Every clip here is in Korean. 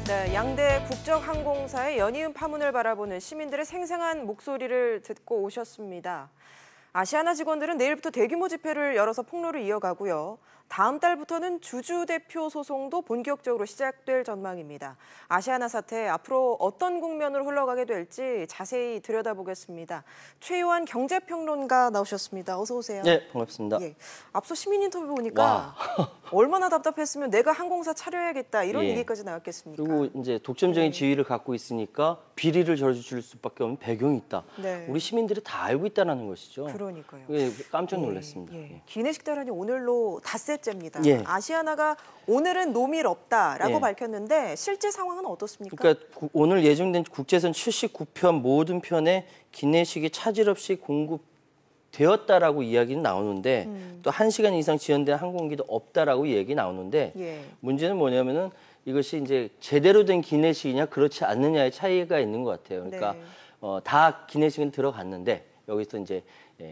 네, 양대 국적항공사의 연이은 파문을 바라보는 시민들의 생생한 목소리를 듣고 오셨습니다. 아시아나 직원들은 내일부터 대규모 집회를 열어서 폭로를 이어가고요. 다음 달부터는 주주 대표 소송도 본격적으로 시작될 전망입니다. 아시아나 사태 앞으로 어떤 국면으로 흘러가게 될지 자세히 들여다보겠습니다. 최요한 경제평론가 나오셨습니다. 어서 오세요. 네, 반갑습니다. 예, 앞서 시민 인터뷰 보니까 얼마나 답답했으면 내가 항공사 차려야겠다 이런 얘기까지 나왔겠습니까? 그리고 이제 독점적인 지위를 갖고 있으니까 비리를 저질 수밖에 없는 배경이 있다. 네. 우리 시민들이 다 알고 있다는 것이죠. 그러니까요. 깜짝 놀랐습니다. 기내식단란이 오늘로 닷새째입니다. 아시아나가 오늘은 노밀 없다라고 밝혔는데 실제 상황은 어떻습니까? 그러니까 오늘 예정된 국제선 79편 모든 편에 기내식이 차질 없이 공급되었다라고 이야기는 나오는데 또 1시간 이상 지연된 항공기도 없다라고 얘기 나오는데 문제는 뭐냐면은 이것이 이제 제대로 된 기내식이냐 그렇지 않느냐의 차이가 있는 것 같아요. 그러니까 다 기내식은 들어갔는데 여기서 이제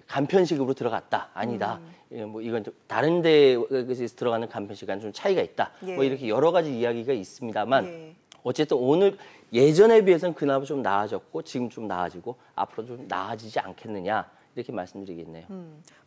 간편식으로 들어갔다. 아니다. 뭐 이건 좀 다른 데에서 들어가는 간편식과는 좀 차이가 있다. 뭐 이렇게 여러 가지 이야기가 있습니다만 어쨌든 오늘 예전에 비해서는 그나마 좀 나아졌고 지금 좀 나아지고 앞으로 좀 나아지지 않겠느냐 이렇게 말씀드리겠네요.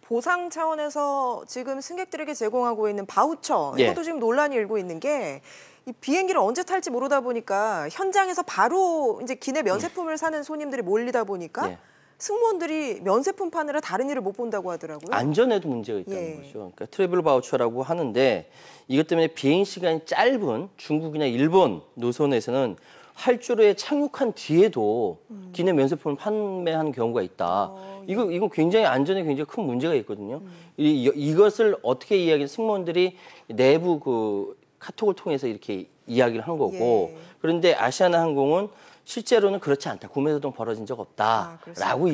보상 차원에서 지금 승객들에게 제공하고 있는 바우처 이것도 지금 논란이 일고 있는 게 이 비행기를 언제 탈지 모르다 보니까 현장에서 바로 이제 기내 면세품을 사는 손님들이 몰리다 보니까 승무원들이 면세품 파느라 다른 일을 못 본다고 하더라고요. 안전에도 문제가 있다는 거죠. 그러니까 트래블 바우처라고 하는데 이것 때문에 비행 시간이 짧은 중국이나 일본 노선에서는 활주로에 착륙한 뒤에도 기내 면세품을 판매하는 경우가 있다. 이거 굉장히 안전에 굉장히 큰 문제가 있거든요. 이것을 어떻게 이야기해 승무원들이 내부 그 카톡을 통해서 이렇게 이야기를 한 거고 그런데 아시아나 항공은 실제로는 그렇지 않다. 구매소동 벌어진 적 없다라고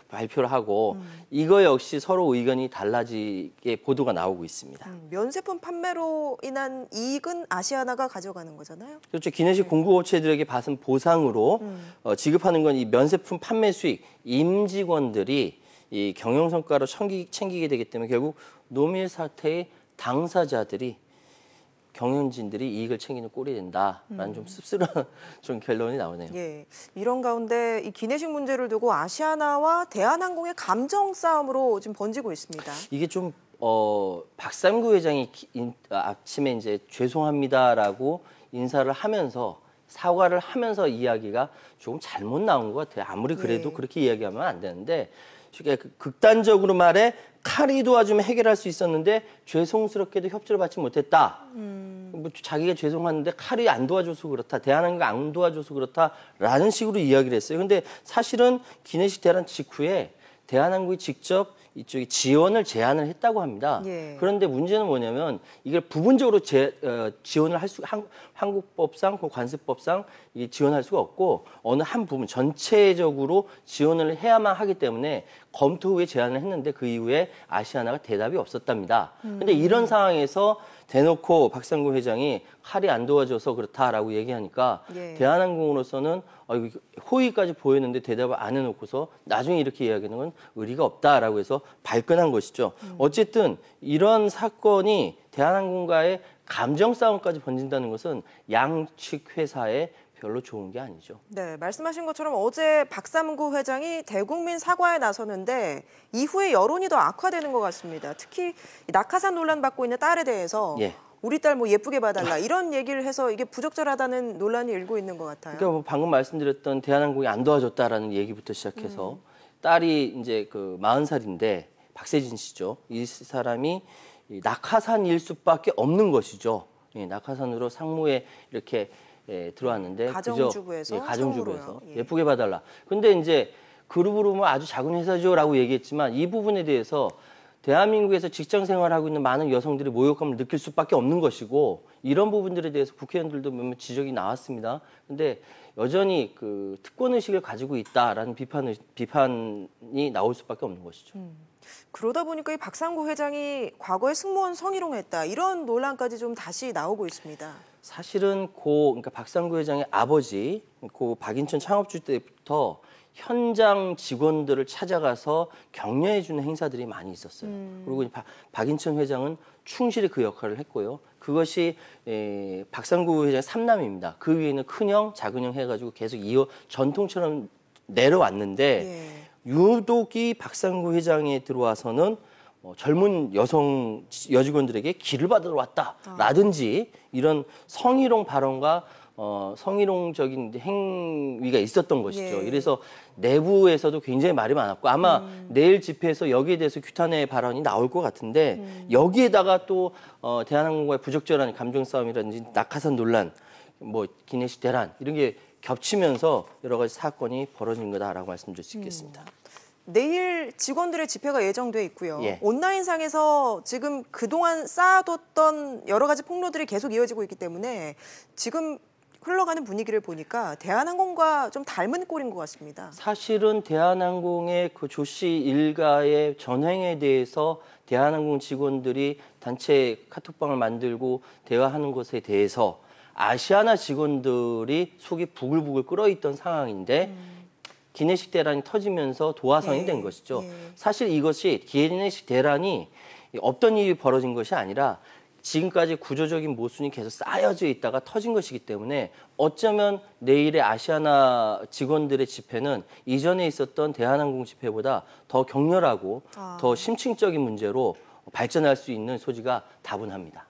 발표를 하고 이거 역시 서로 의견이 달라지게 보도가 나오고 있습니다. 면세품 판매로 인한 이익은 아시아나가 가져가는 거잖아요. 그렇죠. 기내식 공급업체들에게 받은 보상으로 지급하는 건 이 면세품 판매 수익, 임직원들이 이 경영 성과로 챙기게 되기 때문에 결국 노밀 사태의 당사자들이 경영진들이 이익을 챙기는 꼴이 된다라는 좀 씁쓸한 좀 결론이 나오네요. 이런 가운데 이 기내식 문제를 두고 아시아나와 대한항공의 감정 싸움으로 지금 번지고 있습니다. 이게 좀 박삼구 회장이 아침에 이제 죄송합니다라고 인사를 하면서 사과를 하면서 이야기가 조금 잘못 나온 것 같아요. 아무리 그래도 그렇게 이야기하면 안 되는데 극단적으로 말해 칼이 도와주면 해결할 수 있었는데 죄송스럽게도 협조를 받지 못했다. 뭐 자기가 죄송하는데 칼이 안 도와줘서 그렇다. 대한항공이 안 도와줘서 그렇다라는 식으로 이야기를 했어요. 근데 사실은 기내식 대란 직후에 대한항공이 직접 이쪽에 지원을 제안을 했다고 합니다. 그런데 문제는 뭐냐면 이걸 부분적으로 지원을 할 수, 한국법상, 관세법상 지원할 수가 없고 어느 한 부분 전체적으로 지원을 해야만 하기 때문에 검토 후에 제안을 했는데 그 이후에 아시아나가 대답이 없었답니다. 근데 이런 상황에서 대놓고 박상구 회장이 칼이 안 도와줘서 그렇다라고 얘기하니까 대한항공으로서는 호의까지 보였는데 대답을 안 해놓고서 나중에 이렇게 이야기하는 건 의리가 없다라고 해서 발끈한 것이죠. 어쨌든 이런 사건이 대한항공과의 감정 싸움까지 번진다는 것은 양측 회사에 별로 좋은 게 아니죠. 네, 말씀하신 것처럼 어제 박삼구 회장이 대국민 사과에 나서는데 이후에 여론이 더 악화되는 것 같습니다. 특히 낙하산 논란 받고 있는 딸에 대해서 우리 딸 뭐 예쁘게 봐달라 이런 얘기를 해서 이게 부적절하다는 논란이 일고 있는 것 같아요. 그러니까 뭐 방금 말씀드렸던 대한항공이 안 도와줬다라는 얘기부터 시작해서 딸이 이제 그 40살인데 박세진 씨죠. 이 사람이 낙하산일 수밖에 없는 것이죠. 낙하산으로 상무에 이렇게 들어왔는데 가정주부에서 가정주부에서 예쁘게 봐달라. 근데 이제 그룹으로 보면 아주 작은 회사죠라고 얘기했지만 이 부분에 대해서 대한민국에서 직장 생활하고 있는 많은 여성들이 모욕감을 느낄 수밖에 없는 것이고 이런 부분들에 대해서 국회의원들도 몇몇 지적이 나왔습니다. 근데 여전히 그 특권 의식을 가지고 있다라는 비판이 나올 수밖에 없는 것이죠. 그러다 보니까 이 박상구 회장이 과거에 승무원 성희롱했다 이런 논란까지 좀 다시 나오고 있습니다. 사실은 그러니까 박상구 회장의 아버지, 박인천 창업주 때부터 현장 직원들을 찾아가서 격려해주는 행사들이 많이 있었어요. 그리고 박인천 회장은 충실히 그 역할을 했고요. 그것이 박상구 회장의 삼남입니다. 그 위에는 큰형, 작은형 해가지고 계속 전통처럼 내려왔는데 유독이 박상구 회장에 들어와서는 젊은 여직원들에게 길을 받으러 왔다라든지 이런 성희롱 발언과 성희롱적인 행위가 있었던 것이죠. 그래서 내부에서도 굉장히 말이 많았고 아마 내일 집회에서 여기에 대해서 규탄의 발언이 나올 것 같은데 여기에다가 또 대한항공과의 부적절한 감정 싸움이라든지 낙하산 논란, 뭐 기내식 대란 이런 게 겹치면서 여러 가지 사건이 벌어진 거다라고 말씀드릴 수 있겠습니다. 내일 직원들의 집회가 예정돼 있고요. 예. 온라인상에서 지금 그동안 쌓아뒀던 여러 가지 폭로들이 계속 이어지고 있기 때문에 지금 흘러가는 분위기를 보니까 대한항공과 좀 닮은 꼴인 것 같습니다. 사실은 대한항공의 그 조 씨 일가의 전횡에 대해서 대한항공 직원들이 단체 카톡방을 만들고 대화하는 것에 대해서 아시아나 직원들이 속이 부글부글 끓어있던 상황인데 기내식 대란이 터지면서 도화선이 된 것이죠. 사실 이것이 기내식 대란이 없던 일이 벌어진 것이 아니라 지금까지 구조적인 모순이 계속 쌓여져 있다가 터진 것이기 때문에 어쩌면 내일의 아시아나 직원들의 집회는 이전에 있었던 대한항공 집회보다 더 격렬하고 더 심층적인 문제로 발전할 수 있는 소지가 다분합니다.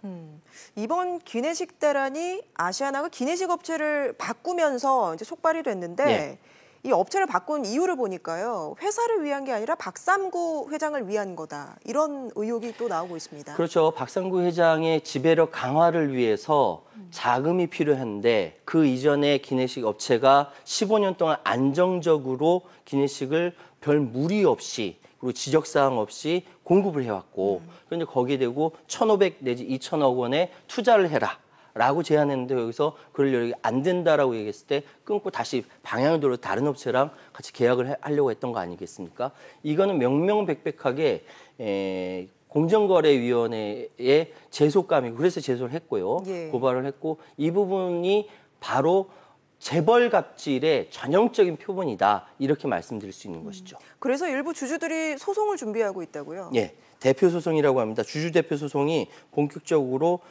이번 기내식 대란이 아시아나가 기내식 업체를 바꾸면서 이제 촉발이 됐는데 이 업체를 바꾼 이유를 보니까요. 회사를 위한 게 아니라 박삼구 회장을 위한 거다. 이런 의혹이 또 나오고 있습니다. 그렇죠. 박상구 회장의 지배력 강화를 위해서 자금이 필요한데 그 이전에 기내식 업체가 15년 동안 안정적으로 기내식을 별 무리 없이 그리고 지적사항 없이 공급을 해왔고 그런데 거기에 대고 1,500 내지 2,000억 원의 투자를 해라. 라고 제안했는데 여기서 그럴 여력이 안 된다라고 얘기했을 때 끊고 다시 방향을 돌려 다른 업체랑 같이 계약을 하려고 했던 거 아니겠습니까? 이거는 명명백백하게 공정거래위원회의 제소감이고 그래서 제소를 했고요. 고발을 했고 이 부분이 바로 재벌 갑질의 전형적인 표본이다. 이렇게 말씀드릴 수 있는 것이죠. 그래서 일부 주주들이 소송을 준비하고 있다고요? 예. 대표 소송이라고 합니다. 주주 대표 소송이 본격적으로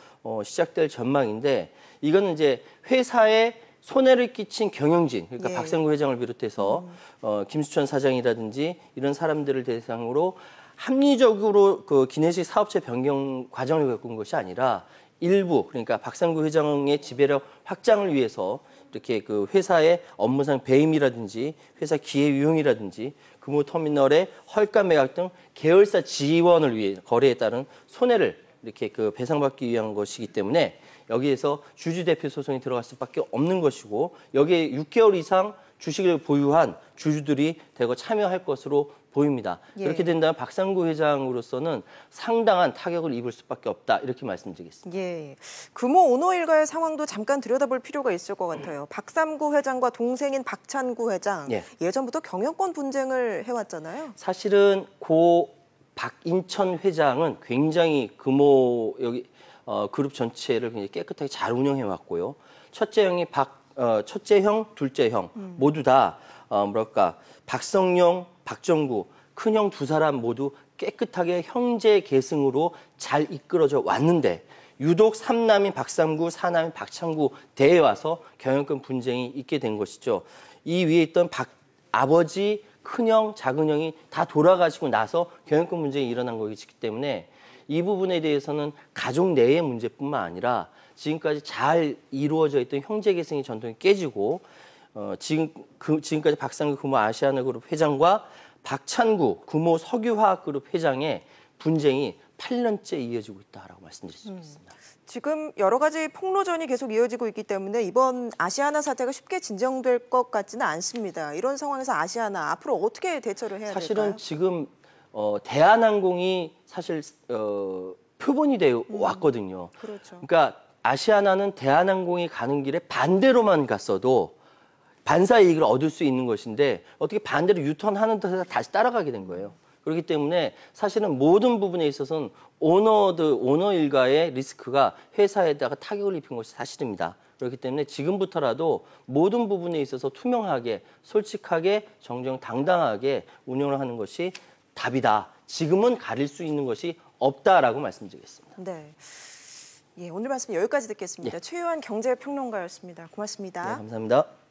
시작될 전망인데 이거는 이제 회사에 손해를 끼친 경영진, 그러니까 박상구 회장을 비롯해서 김수천 사장이라든지 이런 사람들을 대상으로 합리적으로 그 기내식 사업체 변경 과정을 겪은 것이 아니라 일부, 그러니까 박상구 회장의 지배력 확장을 위해서 이렇게 그 회사의 업무상 배임이라든지 회사 기회 유용이라든지 금호터미널의 헐가 매각 등 계열사 지원을 위해 거래에 따른 손해를 이렇게 그 배상받기 위한 것이기 때문에 여기에서 주주 대표 소송이 들어갈 수밖에 없는 것이고 여기에 6개월 이상 주식을 보유한 주주들이 대거 참여할 것으로 보입니다. 그렇게 된다면 박상구 회장으로서는 상당한 타격을 입을 수밖에 없다 이렇게 말씀드리겠습니다. 금호 오너 일가의 상황도 잠깐 들여다볼 필요가 있을 것 같아요. 박삼구 회장과 동생인 박찬구 회장 예전부터 경영권 분쟁을 해왔잖아요. 사실은 박인천 회장은 굉장히 금호 여기 그룹 전체를 굉장히 깨끗하게 잘 운영해 왔고요. 첫째 형, 둘째 형 모두 다 박성용, 박정구 큰형 두 사람 모두 깨끗하게 형제 계승으로 잘 이끌어져 왔는데 유독 삼남인 박삼구, 사남인 박창구 대에 와서 경영권 분쟁이 있게 된 것이죠. 이 위에 있던 아버지, 큰형, 작은형이 다 돌아가시고 나서 경영권 분쟁이 일어난 것이기 때문에 이 부분에 대해서는 가족 내의 문제뿐만 아니라 지금까지 잘 이루어져 있던 형제 계승의 전통이 깨지고 지금까지 박상구 금호 아시아나그룹 회장과 박찬구 금호 석유화학그룹 회장의 분쟁이 8년째 이어지고 있다라고 말씀드릴 수 있습니다. 지금 여러 가지 폭로전이 계속 이어지고 있기 때문에 이번 아시아나 사태가 쉽게 진정될 것 같지는 않습니다. 이런 상황에서 아시아나 앞으로 어떻게 대처를 해야 될까요? 사실은 지금 대한항공이 사실 표본이 되어 왔거든요. 그렇죠. 그러니까 아시아나는 대한항공이 가는 길에 반대로만 갔어도 반사 이익을 얻을 수 있는 것인데 어떻게 반대로 유턴하는 데서 다시 따라가게 된 거예요. 그렇기 때문에 사실은 모든 부분에 있어서는 오너 일가의 리스크가 회사에다가 타격을 입힌 것이 사실입니다. 그렇기 때문에 지금부터라도 모든 부분에 있어서 투명하게, 솔직하게, 정정당당하게 운영을 하는 것이 답이다. 지금은 가릴 수 있는 것이 없다라고 말씀드리겠습니다. 네. 예, 오늘 말씀 여기까지 듣겠습니다. 예. 최유한 경제평론가였습니다. 고맙습니다. 네, 감사합니다.